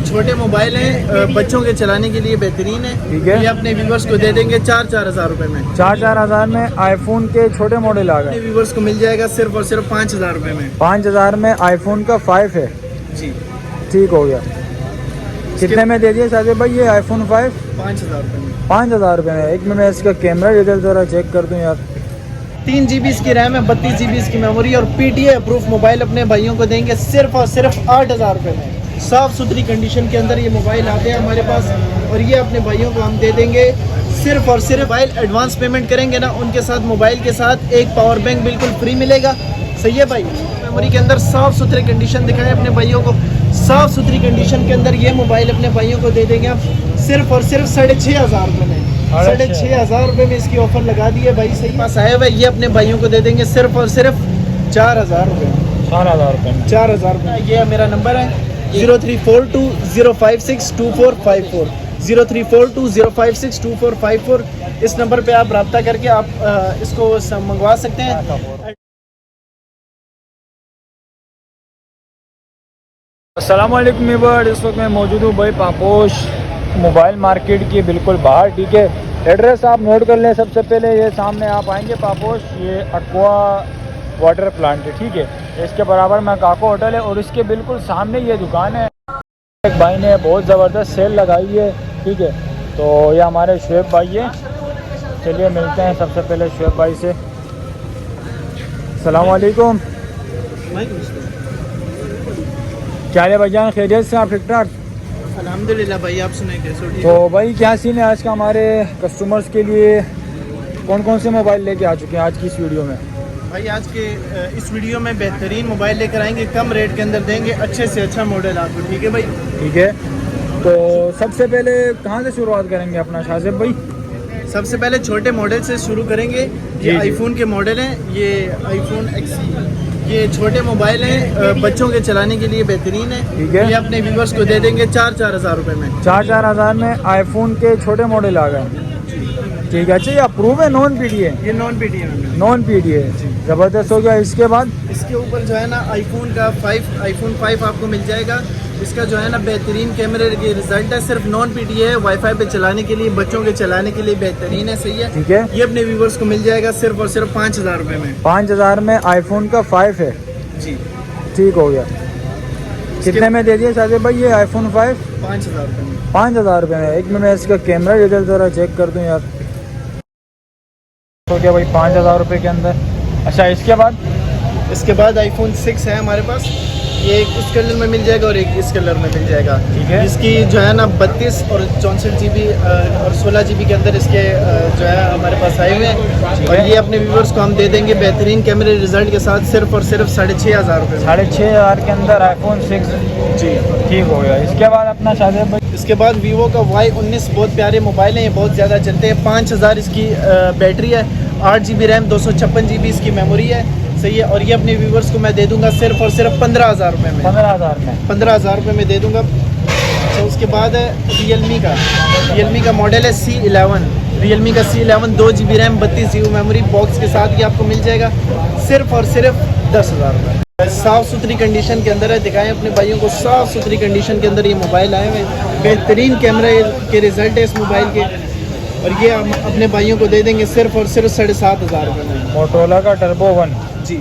छोटे मोबाइल हैं, बच्चों के चलाने के लिए बेहतरीन है। ठीक है, ये अपने व्यूवर्स को दे देंगे 4-4 हज़ार रुपए में। 4-4 हज़ार में आईफोन के छोटे मॉडल आ अपने गए। व्यूवर्स को मिल जाएगा सिर्फ और सिर्फ 5,000 रुपए में। 5,000 में आईफोन का 5 है। जी ठीक हो गया। कितने में दे दिए साजिद भाई ये आईफोन 5? 5,000 रुपए में। 5,000 रुपये में। एक में मैं इसका कैमरा डिटेल ज़रा चेक कर दूँ यार। 3 GB इसकी रैम है, 32 GB इसकी मेमोरी और PTA अप्रूव मोबाइल अपने भाइयों को देंगे सिर्फ और सिर्फ 8,000 रुपए में। साफ़ सुथरी कंडीशन के अंदर ये मोबाइल आते हैं हमारे पास और ये अपने भाइयों को हम दे देंगे सिर्फ और सिर्फ। मोबाइल एडवांस पेमेंट करेंगे ना, उनके साथ मोबाइल के साथ एक पावर बैंक बिल्कुल फ्री मिलेगा। सही है भाई। मेमोरी के अंदर साफ़ सुथरी कंडीशन दिखाएं अपने भाइयों को। साफ़ सुथरी कंडीशन के अंदर ये मोबाइल अपने भाइयों को दे देंगे आप सिर्फ और सिर्फ 6,500 रुपये में। 6,500 रुपये में इसकी ऑफर लगा दी है भाई। सही पास आए हुए ये अपने भाइयों को दे देंगे सिर्फ और सिर्फ 4,000 रुपये। 4,000 रुपये में 4,000 रुपये। ये मेरा नंबर है 034205625454 034205625454। इस नंबर पे आप रब्ता करके आप इसको मंगवा सकते हैं। अस्सलामुअलैकुम व्यूअर्स, इस वक्त मैं मौजूद हूँ भाई पापोश मोबाइल मार्केट की बिल्कुल बाहर। ठीक है, एड्रेस आप नोट कर लें। सबसे पहले ये सामने आप आएंगे पापोश, ये एक्वा वाटर प्लांट है। ठीक है, इसके बराबर में काको होटल है और इसके बिल्कुल सामने ये दुकान है। एक भाई ने बहुत ज़बरदस्त सेल लगाई है। ठीक है, तो ये हमारे शुएब भाई है। चलिए मिलते हैं सबसे पहले शुएब भाई से। अस्सलाम वालेकुम। क्या है भाईजान, खैरियत से आप? ठीक ठाक अल्हम्दुलिल्लाह भाई, आप सुनाए कैसे? तो भाई क्या सीन है आज का हमारे कस्टमर्स के लिए? कौन कौन से मोबाइल लेके आ चुके हैं आज की इस वीडियो में? भाई आज के इस वीडियो में बेहतरीन मोबाइल लेकर आएंगे, कम रेट के अंदर देंगे, अच्छे से अच्छा मॉडल आपको। ठीक है भाई? ठीक है, तो सबसे पहले कहाँ से शुरुआत करेंगे अपना शाजिब भाई? सबसे पहले छोटे मॉडल से शुरू करेंगे। ये आईफोन के मॉडल हैं, ये आईफोन XE। ये छोटे मोबाइल हैं, बच्चों के चलाने के लिए बेहतरीन है। ठीक है, ये अपने व्यूवर्स को दे देंगे 4-4 हज़ार रुपये में। 4-4 हज़ार में आईफोन के छोटे मॉडल आ गए। ठीक है, अच्छा ये अप्रूव है नॉन PTA? ये नॉन PTA है। नॉन PTA ज़बरदस्त हो गया। इसके बाद इसके ऊपर जो है ना आईफोन 5 आपको मिल जाएगा। इसका जो है ना बेहतरीन कैमरे की रिजल्ट है, सिर्फ नॉन PTA है, वाईफाई पे चलाने के लिए, बच्चों के चलाने के लिए बेहतरीन है। सही है? ठीक है, ये अपने व्यूवर्स को मिल जाएगा सिर्फ और सिर्फ 5,000 रुपये में। 5,000 में आईफोन का 5 है। जी ठीक हो गया। कितने में दे दिए शाजिब भाई ये आईफोन 5? 5,000 रुपये में। 5,000 रुपये में। एक में मैं इसका कैमरा डिटेल ज़रा चेक कर दूँ यार। तो क्या भाई 5,000 रुपये के अंदर। अच्छा इसके बाद आईफोन 6 है हमारे पास। ये एक इस कलर में मिल जाएगा और एक इस कलर में मिल जाएगा। ठीक है, इसकी जो है ना 32 और 64 GB और 16 GB के अंदर इसके जो है हमारे पास आए हुए हैं। और ये अपने व्यूवर्स को हम दे देंगे बेहतरीन कैमरे रिजल्ट के साथ सिर्फ और सिर्फ 6,500 रुपये। 6,500 के अंदर आईफोन 6। जी ठीक हो गया। इसके बाद अपना शाजिब भाई? इसके बाद वीवो का Y19 बहुत प्यारे मोबाइल हैं, ये बहुत ज़्यादा चलते हैं। 5,000 इसकी बैटरी है, 8 GB रैम, 256 GB इसकी मेमोरी है। सही है? और ये अपने व्यूवर्स को मैं दे दूंगा सिर्फ और सिर्फ 15,000 रुपये में। 15,000 में 15,000 रुपये में दे दूंगा। तो उसके बाद है रियलमी का मॉडल है C11। रियलमी का C11 2 GB RAM, 32 GB memory box के साथ ये आपको मिल जाएगा सिर्फ और सिर्फ 10,000 रुपये। साफ़ सुथरी कंडीशन के अंदर है, दिखाएं अपने भाइयों को। साफ़ सुथरी कंडीशन के अंदर ये मोबाइल आए हुए हैं, बेहतरीन कैमरे के रिजल्ट है इस मोबाइल के। और ये हम अपने भाइयों को दे देंगे सिर्फ और सिर्फ 7,500 रुपये में। मोटोरोला का टर्बो 1। जी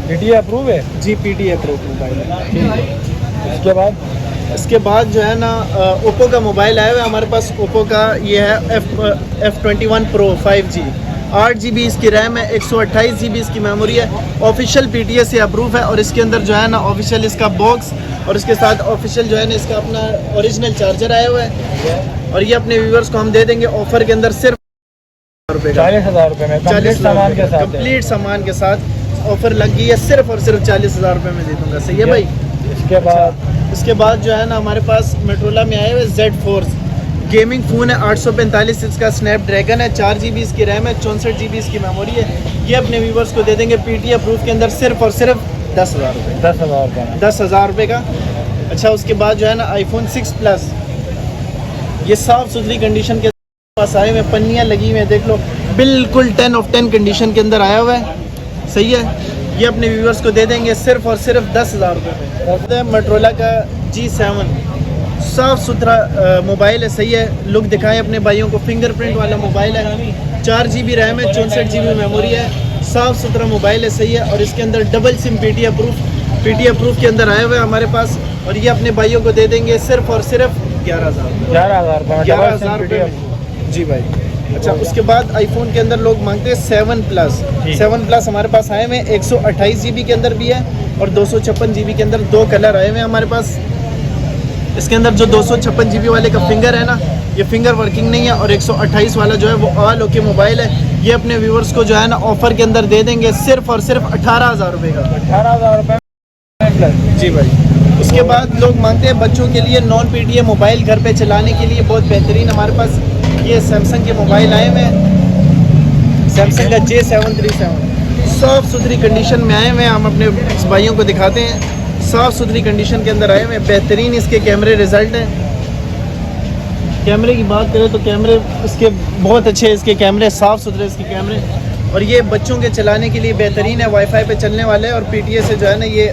PTA अप्रूव है? जी PTA अप्रूव मोबाइल है। इसके बाद जो है ना ओप्पो का मोबाइल आया हुआ है हमारे पास। ओप्पो का ये है F21 Pro 5G। 8 GB इसकी रैम है, 128 GB इसकी मेमोरी है। ऑफिशियल PTA से अप्रूव है और इसके अंदर जो है ना ऑफिशियल इसका बॉक्स और इसके साथ ऑफिशियल जो है ना इसका अपना ओरिजिनल चार्जर आया हुआ है। और ये अपने व्यूवर्स को हम दे देंगे ऑफर के अंदर सिर्फ 40,000 रुपये में कंप्लीट सामान के साथ ऑफर लग गई है। सिर्फ और सिर्फ 40,000 रुपये में दे दूंगा। सही है भाई? इसके बाद जो है ना हमारे पास मोटोरोला में आए हुए Z Force गेमिंग फ़ोन है, 845 इसका स्नैपड्रैगन है, 4 GB इसकी रैम है, 64 GB इसकी मेमोरी है। ये अपने व्यूवर्स को दे देंगे PTA अप्रूव के अंदर सिर्फ और सिर्फ 10,000 रुपये। 10,000 रुपये का। अच्छा उसके बाद जो है ना आईफोन 6 Plus, ये साफ़ सुथरी कंडीशन के पास आए हुए, पन्नियाँ लगी हुई हैं, देख लो, बिल्कुल 10 of 10 कंडीशन के अंदर आया हुआ है। सही है? ये अपने व्यूवर्स को दे देंगे सिर्फ और सिर्फ 10,000 रुपये में। मोटोरोला का G7 साफ़ सुथरा मोबाइल है, सही है। लुक दिखाएं अपने भाइयों को। फिंगरप्रिंट वाला मोबाइल है, 4 GB रैम है, 64 GB मेमोरी है। साफ़ सुथरा मोबाइल है, सही है। और इसके अंदर डबल सिम PTI अप्रूफ के अंदर आए हुए हैं हमारे पास। और ये अपने भाइयों को दे देंगे सिर्फ और सिर्फ 11,000 रुपये जी भाई। अच्छा, उसके बाद आईफोन के अंदर लोग मांगते हैं 7 प्लस हमारे पास आए हुए हैं। 128 GB के अंदर भी है और 256 GB के अंदर 2 कलर आए हुए हैं हमारे पास। इसके अंदर जो 256 GB वाले का फिंगर है ना, ये फिंगर वर्किंग नहीं है। और 128 वाला जो है वो ऑल ओके मोबाइल है। ये अपने व्यूवर्स को जो है ना ऑफर के अंदर दे देंगे सिर्फ और सिर्फ 18,000 रुपये का। 18,000 रुपये जी भाई। उसके बाद लोग मांगते हैं बच्चों के लिए नॉन PTI मोबाइल घर पे चलाने के लिए बहुत बेहतरीन हमारे पास ये सैमसंग के मोबाइल आए हुए हैं। सैमसंग का J737 साफ़ सुथरी कंडीशन में आए हुए हैं। हम अपने भाइयों को दिखाते हैं। साफ़ सुथरी कंडीशन के अंदर आए हुए हैं। बेहतरीन इसके कैमरे रिज़ल्ट हैं। कैमरे की बात करें तो कैमरे इसके बहुत अच्छे हैं। इसके कैमरे साफ़ सुथरे इसके कैमरे। और ये बच्चों के चलाने के लिए बेहतरीन है। वाईफाई पे चलने वाले हैं और PTI से जो है ना ये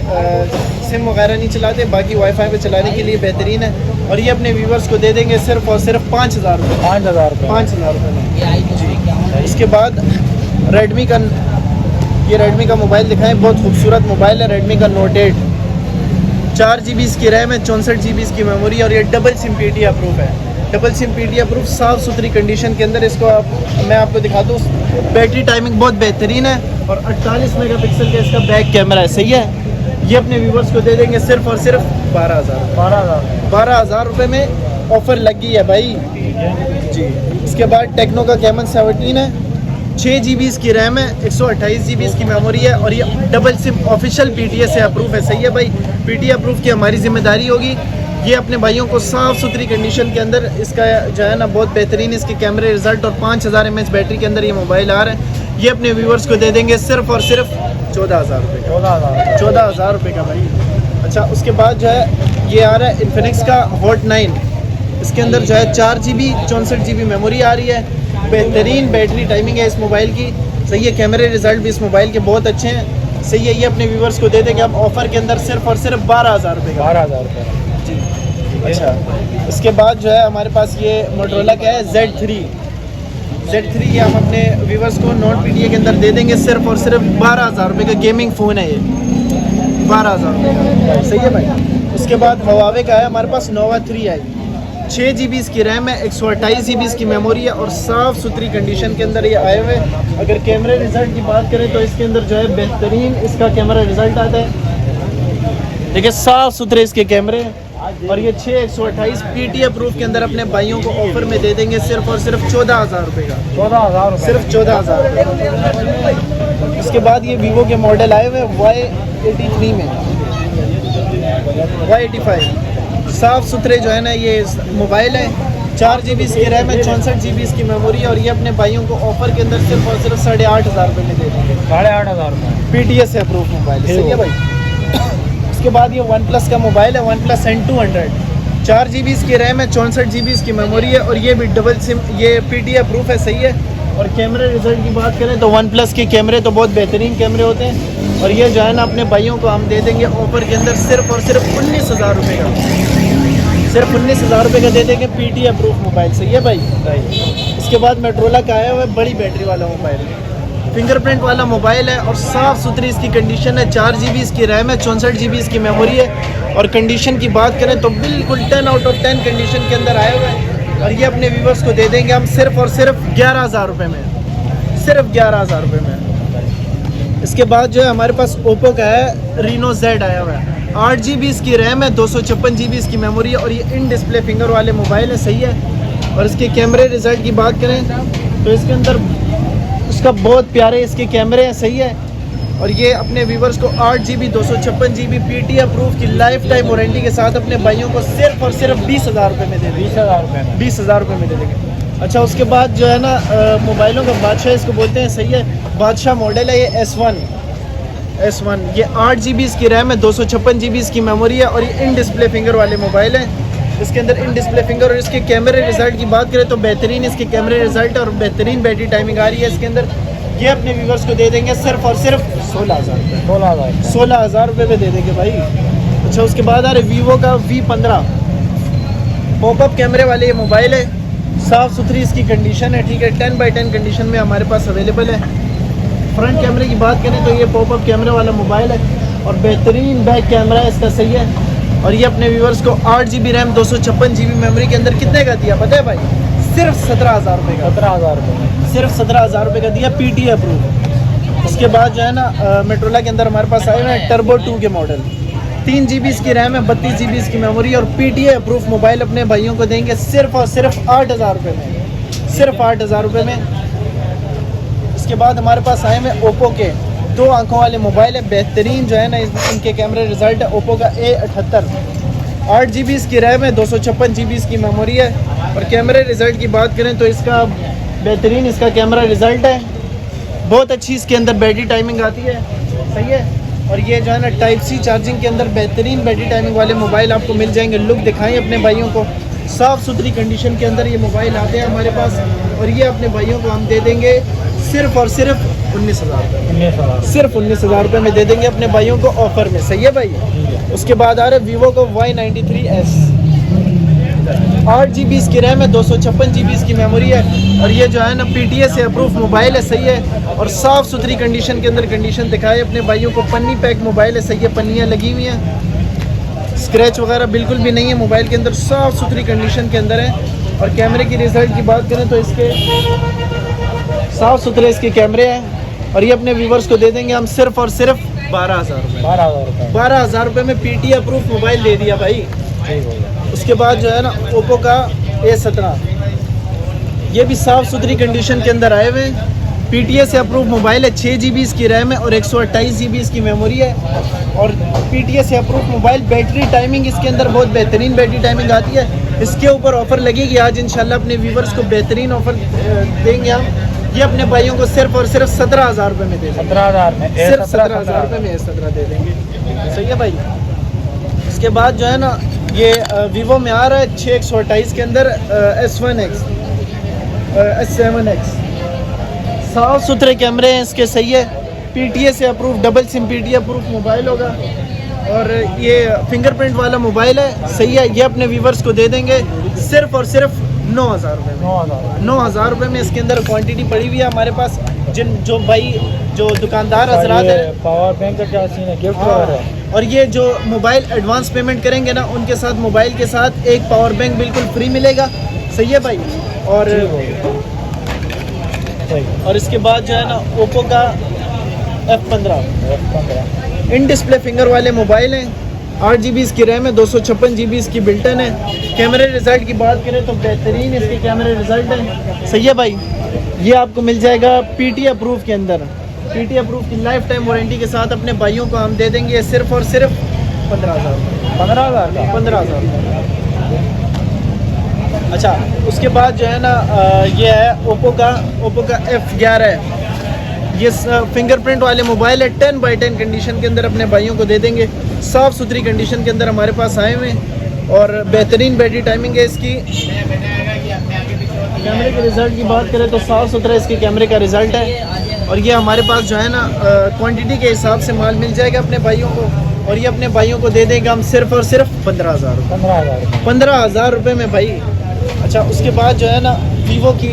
सिम वगैरह नहीं चलाते, बाकी वाईफाई पे चलाने के लिए बेहतरीन है। और ये अपने व्यूवर्स को दे देंगे सिर्फ और सिर्फ 5,000 रुपये। 5,000 रुपये में जी। इसके बाद रेडमी का मोबाइल दिखाएं। बहुत खूबसूरत मोबाइल है रेडमी का Note 8। 4 GB इसकी रैम है, 64 GB इसकी मेमोरी। और ये डबल सिम PTI अप्रूफ है। डबल सिम PTI अप्रूफ साफ़ सुथरी कंडीशन के अंदर। इसको मैं आपको दिखा दूँ। बैटरी टाइमिंग बहुत बेहतरीन है और 48 मेगापिक्सल का इसका बैक कैमरा है, सही है। ये अपने व्यूवर्स को दे देंगे सिर्फ और सिर्फ 12,000 रुपये में ऑफ़र लगी है भाई जी। इसके बाद टेक्नो का Camon 17 है, 6 GB इसकी रैम है, 128 GB इसकी मेमोरी है। और ये डबल सिम ऑफिशियल PTI से अप्रूव है, सही है भाई। PTI अप्रूव की हमारी जिम्मेदारी होगी। ये अपने भाइयों को साफ़ सुथरी कंडीशन के अंदर इसका जो है ना बहुत बेहतरीन इसके कैमरे रिज़ल्ट और 5000 mAh बैटरी के अंदर ये मोबाइल आ रहा है। ये अपने व्यूवर्स को दे देंगे सिर्फ और सिर्फ 14,000 रुपये का। 14,000 रुपये का भाई। अच्छा, उसके बाद जो है ये आ रहा है इन्फिनिक्स का Hot 9। इसके अंदर जो है 4 GB 64 GB मेमोरी आ रही है। बेहतरीन बैटरी टाइमिंग है इस मोबाइल की, सही है। कैमरे रिज़ल्ट भी इस मोबाइल के बहुत अच्छे हैं, सही है। ये अपने व्यूवर्स को दे देंगे हम ऑफ़र के अंदर सिर्फ और सिर्फ 12,000 रुपये का। 12,000 रुपये जी। अच्छा, इसके बाद जो है हमारे पास ये मोटोरोला का है Z3। ये हम अपने व्यूवर्स को नॉन PTI के अंदर दे देंगे सिर्फ और सिर्फ 12,000 रुपये का। गेमिंग फ़ोन है ये, 12,000 रुपये का, सही है भाई। उसके बाद Huawei का है हमारे पास Nova 3i। 6 GB इसकी रैम है, 128 GB इसकी मेमोरी है और साफ़ सुथरी कंडीशन के अंदर ये आए हुए। अगर कैमरे रिज़ल्ट की बात करें तो इसके अंदर जो है बेहतरीन इसका कैमरा रिज़ल्ट आता है। देखिए साफ़ सुथरे इसके कैमरे। और ये 6 128 PTI अप्रूव के अंदर अपने भाइयों को ऑफर में दे देंगे सिर्फ और सिर्फ 14,000 रुपये का। 14,000 सिर्फ 14,000। इसके बाद ये वीवो के मॉडल आए हुए Y83 में, Y85 साफ़ सुथरे जो है ना ये मोबाइल है। 4 GB इसकी रैम है, 64 GB इसकी मेमोरी है। और ये अपने भाइयों को ऑफर के अंदर सिर्फ और सिर्फ 8,500 रुपये में दे देंगे। 8,500 रुपये PTI से अप्रूव मोबाइल, सही है भाई। उसके बाद ये OnePlus का मोबाइल है, OnePlus N200। 4 GB इसकी रैम है, 64 GB इसकी मेमोरी है। और ये भी डबल सिम, ये PTI अप्रूफ है, सही है। और कैमरे रिजल्ट की बात करें तो OnePlus के कैमरे तो बहुत बेहतरीन कैमरे होते हैं। और ये जो है ना अपने भाइयों को हम दे देंगे ऑफर के अंदर सिर्फ और सिर्फ 19,000 रुपये का। सिर्फ 19,000 रुपये का दे देंगे PTI अप्रूफ मोबाइल, सही है भाई। इसके बाद मोटोरोला का आया हुआ है बड़ी बैटरी वाला मोबाइल, फिंगरप्रिंट वाला मोबाइल है और साफ़ सुथरी इसकी कंडीशन है। 4 GB इसकी रैम है, 64 GB इसकी मेमोरी है। और कंडीशन की बात करें तो बिल्कुल 10 आउट ऑफ 10 कंडीशन के अंदर आया हुआ है। और ये अपने व्यूवर्स को दे देंगे हम सिर्फ और सिर्फ 11,000 रुपये में, सिर्फ 11,000 रुपये में। इसके बाद जो है हमारे पास ओप्पो का है Reno Z आया हुआ है। 8 GB इसकी रैम है, 256 GB इसकी मेमोरी है। और ये इन डिस्प्ले फिंगर वाले मोबाइल है, सही है। और इसके कैमरे रिजल्ट की बात करें तो इसके अंदर उसका बहुत प्यारे इसके कैमरे हैं, सही है। और ये अपने व्यूवर्स को 8 GB 256 GB PTI अप्रूव की लाइफ टाइम वारंटी के साथ अपने भाइयों को सिर्फ और सिर्फ 20,000 रुपये में दे देंगे। 20,000 रुपये में दे देंगे। अच्छा, उसके बाद जो है ना मोबाइलों का बादशाह इसको बोलते हैं, सही है। बादशाह मॉडल है ये S1। ये 8 GB इसकी रैम है, 256 GB इसकी मेमोरी है। और ये इन डिस्प्ले फिंगर वाले मोबाइल हैं। इसके अंदर इन डिस्प्ले फिंगर और इसके कैमरे रिजल्ट की बात करें तो बेहतरीन इसके कैमरे रिजल्ट और बेहतरीन बैटरी टाइमिंग आ रही है इसके अंदर। ये अपने व्यूवर्स को दे देंगे सिर्फ और सिर्फ 16,000 रुपये। 16,000 रुपये में दे देंगे भाई। अच्छा, उसके बाद आ रहे वीवो का V15। पॉपअप कैमरे वाले ये मोबाइल है, साफ़ सुथरी इसकी कंडीशन है, ठीक है। 10x10 कंडीशन में हमारे पास अवेलेबल है। फ्रंट कैमरे की बात करें तो ये पॉपअप कैमरे वाला मोबाइल है और बेहतरीन बैक कैमरा है इसका, सही है। और ये अपने व्यूवर्स को 8 GB रैम 256 GB मेमोरी के अंदर कितने का दिया पता है भाई? सिर्फ 17,000 रुपये का। 17,000 रुपये, सिर्फ 17,000 रुपये का दिया, PTA अप्रूव। उसके बाद जो है ना मेट्रोला के अंदर हमारे पास आए हुए हैं टर्बो 2 के मॉडल, 3 GB इसकी रैम है, 32 GB इसकी मेमोरी और PTA अप्रूव मोबाइल अपने भाइयों को देंगे सिर्फ और सिर्फ 8,000 रुपये में, सिर्फ 8,000 रुपये में। इसके बाद हमारे पास आए हुए ओप्पो के 2 आंखों वाले मोबाइल है, बेहतरीन जो है ना इनके कैमरे रिजल्ट है। ओप्पो का A78, 8 GB इसकी रैम है, 256 GB इसकी मेमोरी है। और कैमरे रिज़ल्ट की बात करें तो इसका बेहतरीन इसका कैमरा रिज़ल्ट है, बहुत अच्छी इसके अंदर बैटरी टाइमिंग आती है, सही है। और ये जो है ना टाइप सी चार्जिंग के अंदर बेहतरीन बैटरी टाइमिंग वाले मोबाइल आपको मिल जाएंगे। लुक दिखाएं अपने भाइयों को, साफ़ सुथरी कंडीशन के अंदर ये मोबाइल आते हैं हमारे पास और ये अपने भाइयों को हम दे देंगे सिर्फ और सिर्फ 19,000 रुपये, सिर्फ 19,000 रुपये में दे देंगे अपने भाइयों को ऑफर में, सही है भाई। उसके बाद आ रहा है वीवो को Y93s, 8 GB इसकी रैम है, 256 GB इसकी मेमोरी है और ये जो है ना PTA से अप्रूव मोबाइल है, सही है। और साफ़ सुथरी कंडीशन के अंदर कंडीशन दिखाए अपने भाइयों को। पन्नी पैक मोबाइल है, सही है, पन्नियाँ लगी हुई हैं, स्क्रैच वगैरह बिल्कुल भी नहीं है मोबाइल के अंदर, साफ़ सुथरी कंडीशन के अंदर है। और कैमरे की रिज़ल्ट की बात करें तो इसके साफ़ सुथरे इसके कैमरे हैं और ये अपने व्यूवर्स को दे देंगे हम सिर्फ और सिर्फ 12,000 रुपये। 12,000 रुपये में PTA अप्रूव मोबाइल दे दिया भाई। उसके बाद जो है ना ओप्पो का A17, ये भी साफ़ सुथरी कंडीशन के अंदर आए हुए हैं, PTA से अप्रूव मोबाइल है, 6 GB इसकी रैम है और 128 GB इसकी मेमोरी है। और PTA से अप्रूव मोबाइल, बैटरी टाइमिंग इसके अंदर बहुत बेहतरीन बैटरी टाइमिंग आती है। इसके ऊपर ऑफ़र लगेगी आज इंशाल्लाह, अपने व्यूवर्स को बेहतरीन ऑफ़र देंगे हम। ये अपने भाइयों को सिर्फ और सिर्फ 17,000 रुपये में दे देंगे, 17,000 में, सिर्फ 17,000 रुपये में A17 दे देंगे, सही है भाई। इसके बाद जो है ना ये वीवो में आ रहा है 6/128 के अंदर S1X, S7X, साफ़ सुथरे कैमरे हैं इसके, सही है। PTA से approve, double SIM PTA approve mobile होगा और ये फिंगरप्रिंट वाला मोबाइल है, सही है। ये अपने व्यूवर्स को दे देंगे सिर्फ और सिर्फ 9,000 रुपये में, 9,000 रुपये में। इसके अंदर क्वांटिटी पड़ी हुई है हमारे पास। जो भाई जो दुकानदार हजरात है, पावर बैंक का क्या सीन है, गिफ्ट वगैरह। और ये जो मोबाइल एडवांस पेमेंट करेंगे ना, उनके साथ मोबाइल के साथ एक पावर बैंक बिल्कुल फ्री मिलेगा, सही है भाई। और इसके बाद जो है ना ओप्पो का F15 इन डिस्प्ले फिंगर वाले मोबाइल हैं, 8 GB इसकी रैम है, 256 GB इसकी बिल्टन है। कैमरे रिजल्ट की बात करें तो बेहतरीन इसके कैमरे रिजल्ट हैं, सही है भाई। ये आपको मिल जाएगा PTA अप्रूव के अंदर, PTA अप्रूव की लाइफ टाइम वारंटी के साथ अपने भाइयों को हम दे देंगे सिर्फ और सिर्फ 15,000 का 15,000। अच्छा, उसके बाद जो है ना ये है ओप्पो का F11 है, ये फिंगरप्रिंट वाले मोबाइल है, 10x10 कंडीशन के अंदर अपने भाइयों को दे देंगे। साफ़ सुथरी कंडीशन के अंदर हमारे पास आए हुए हैं और बेहतरीन बैटरी टाइमिंग है इसकी। कैमरे के रिज़ल्ट की बात करें तो साफ़ सुथरा इसके कैमरे का रिज़ल्ट है और ये हमारे पास जो है ना क्वांटिटी के हिसाब से माल मिल जाएगा अपने भाइयों को और ये अपने भाइयों को दे देंगे हम सिर्फ और सिर्फ 15,000 रुपये में भाई। अच्छा, उसके बाद जो है ना वीवो की,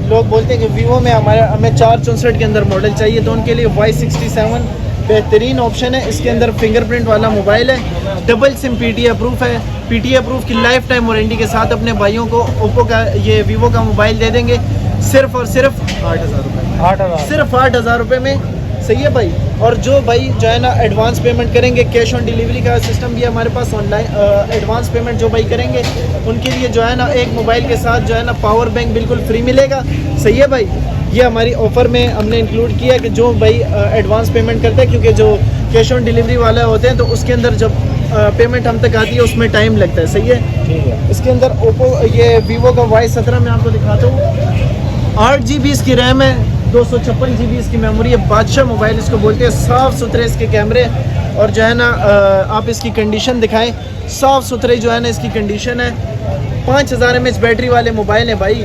लोग बोलते हैं कि वीवो में हमें 464 के अंदर मॉडल चाहिए, तो उनके लिए Y67 बेहतरीन ऑप्शन है। इसके अंदर फिंगरप्रिंट वाला मोबाइल है, डबल सिम PTA अप्रूव है, PTA अप्रूव की लाइफ टाइम वारंटी के साथ अपने भाइयों को ओप्पो का ये वीवो का मोबाइल दे देंगे सिर्फ और सिर्फ 8,000 रुपये, सिर्फ 8,000 रुपये में, सही है भाई। और जो भाई जो है ना एडवांस पेमेंट करेंगे, कैश ऑन डिलीवरी का सिस्टम भी है हमारे पास ऑनलाइन। एडवांस पेमेंट जो भाई करेंगे उनके लिए जो है ना एक मोबाइल के साथ जो है ना पावर बैंक बिल्कुल फ्री मिलेगा, सही है भाई। ये हमारी ऑफ़र में हमने इंक्लूड किया कि जो भाई एडवांस पेमेंट करते हैं, क्योंकि जो कैश ऑन डिलीवरी वाला होते हैं तो उसके अंदर जब पेमेंट हम तक आती है उसमें टाइम लगता है, सही है। इसके अंदर ओप्पो ये वीवो का Y17 मैं आपको दिखाता हूँ, 8 GB इसकी रैम है, 256 GB इसकी मेमोरी है, बादशाह मोबाइल इसको बोलते हैं। साफ़ सुथरे इसके कैमरे और जो है ना आप इसकी कंडीशन दिखाएं, साफ़ सुथरे जो है ना इसकी कंडीशन है। 5000 mAh बैटरी वाले मोबाइल है भाई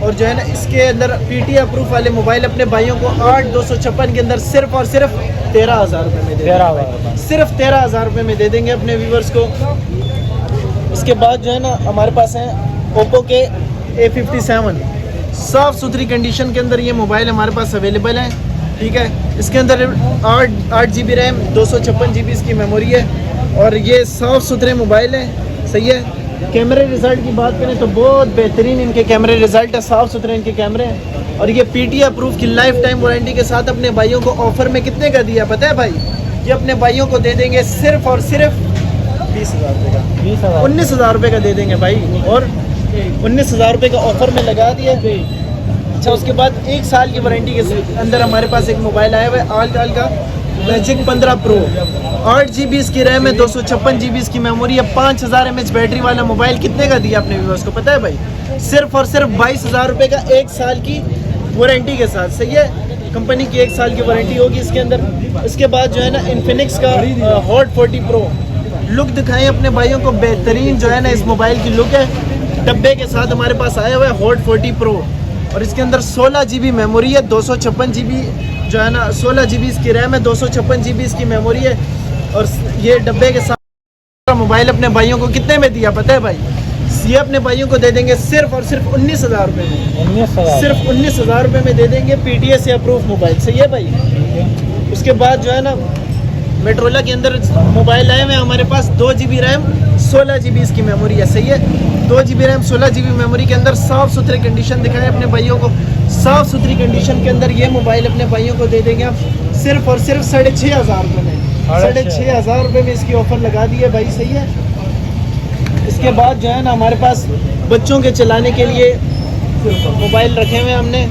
और जो है ना इसके अंदर PTA अप्रूव वाले मोबाइल अपने भाइयों को 8/256 के अंदर सिर्फ और सिर्फ 13,000 रुपये में दे देंगे, सिर्फ 13,000 रुपये में दे देंगे अपने व्यूवर्स को। इसके बाद जो है ना हमारे पास है ओप्पो के A57, साफ़ सुथरी कंडीशन के अंदर ये मोबाइल हमारे पास अवेलेबल है। ठीक है, इसके अंदर 8 GB रैम, 256 GB इसकी मेमोरी है और ये साफ़ सुथरे मोबाइल है। सही है। कैमरे रिज़ल्ट की बात करें तो बहुत बेहतरीन इनके कैमरे रिज़ल्ट है, साफ़ सुथरे इनके कैमरे हैं और ये PTA अप्रूव की लाइफ टाइम वारंटी के साथ अपने भाइयों को ऑफ़र में कितने का दिया पता है भाई? ये अपने भाइयों को दे देंगे सिर्फ और सिर्फ 20,000 रुपये का, 19,000 रुपये का दे देंगे भाई, और 19,000 रुपये का ऑफ़र में लगा दिया। अच्छा, उसके बाद 1 साल की वारंटी के अंदर हमारे पास एक मोबाइल आया हुआ है आल का मैजिक 15 प्रो, 8 GB इसकी रैम है, 256 GB इसकी मेमोरी है, 5000 mAh बैटरी वाला मोबाइल कितने का दिया अपने व्यूअर्स को पता है भाई? सिर्फ और सिर्फ 22,000 रुपये का 1 साल की वारंटी के साथ। सही है, कंपनी की 1 साल की वारंटी होगी इसके अंदर। इसके बाद जो है ना इन्फिनिक्स का हॉट 40 प्रो, लुक दिखाएं अपने भाइयों को, बेहतरीन जो है ना इस मोबाइल की लुक है, डब्बे के साथ हमारे पास आया हुआ है हॉट 40 प्रो और इसके अंदर 16 GB मेमोरी है, 256 GB जो है ना 16 GB इसकी रैम है, 256 GB इसकी मेमोरी है और ये डब्बे के साथ मोबाइल अपने भाइयों को कितने में दिया पता है भाई? ये अपने भाइयों को दे देंगे सिर्फ और सिर्फ 19,000 रुपये में, सिर्फ 19,000 रुपये में दे देंगे PTA से अप्रूव मोबाइल। सही है भाई। उसके बाद जो है ना मेट्रोला के अंदर मोबाइल आए हुए हमारे पास, 2 GB रैम, 16 GB इसकी मेमोरी है। सही है, 2 GB रैम, 16 GB मेमोरी के अंदर साफ़ सुथरे कंडीशन दिखाएं अपने भाइयों को, साफ़ सुथरी कंडीशन के अंदर ये मोबाइल अपने भाइयों को दे देंगे आप सिर्फ और सिर्फ 6,500 रुपये में, 6,500 रुपये में इसकी ऑफ़र लगा दी है भाई। सही है। इसके बाद जो है ना हमारे पास बच्चों के चलाने के लिए मोबाइल रखे हुए हैं हमने,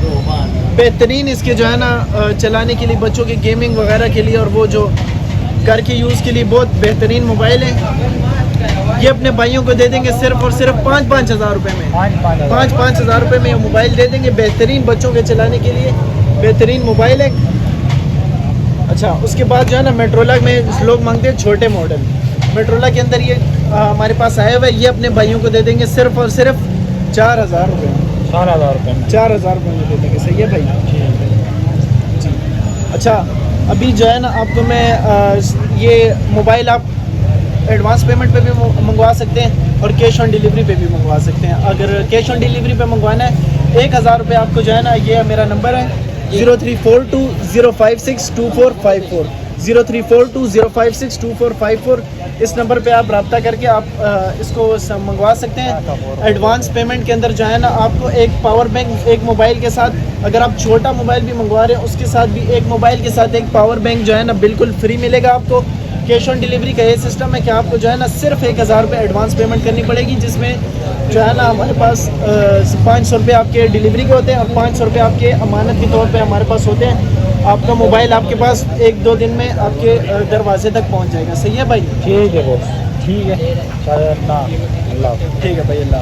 बेहतरीन इसके जो है ना चलाने के लिए बच्चों के गेमिंग वगैरह के लिए और वो जो घर के यूज़ के लिए बहुत बेहतरीन मोबाइल है। ये अपने भाइयों को दे देंगे सिर्फ और सिर्फ 5,000 रुपये में, 5,000 रुपये में ये मोबाइल दे देंगे, बेहतरीन बच्चों के चलाने के लिए बेहतरीन मोबाइल है। अच्छा, उसके बाद जो है ना मेट्रोला में लोग मांगते हैं छोटे मॉडल, मेट्रोला के अंदर ये हमारे पास आया हुआ है, ये अपने भाइयों को दे देंगे सिर्फ और सिर्फ 4,000 रुपये, 4,000 रुपये में दे देंगे। सही है भाई जी। अच्छा, अभी जो है ना आपको मैं ये मोबाइल आप एडवांस पेमेंट पे भी मंगवा सकते हैं और कैश ऑन डिलीवरी पे भी मंगवा सकते हैं। अगर कैश ऑन डिलीवरी पे मंगवाना है 1,000 रुपये आपको जो है ना, ये मेरा नंबर है 0342056254, 0342056254। इस नंबर पे आप रब्ता करके आप इसको मंगवा सकते हैं। एडवांस पेमेंट के अंदर जो है ना आपको एक पावर बैंक, एक मोबाइल के साथ, अगर आप छोटा मोबाइल भी मंगवा रहे हैं उसके साथ भी एक मोबाइल के साथ एक पावर बैंक जो है ना बिल्कुल फ्री मिलेगा आपको। कैश ऑन डिलीवरी का ये सिस्टम है कि आपको जो है ना सिर्फ 1,000 रुपये एडवांस पेमेंट करनी पड़ेगी, जिसमें जो है ना हमारे पास 500 रुपये आपके डिलीवरी के होते हैं और 500 रुपये आपके अमानत के तौर पे हमारे पास होते हैं। आपका मोबाइल आपके पास 1-2 दिन में आपके दरवाजे तक पहुंच जाएगा। सही है भाई? ठीक है बॉस, ठीक है, अल्लाह। ठीक है भाई, अल्लाह।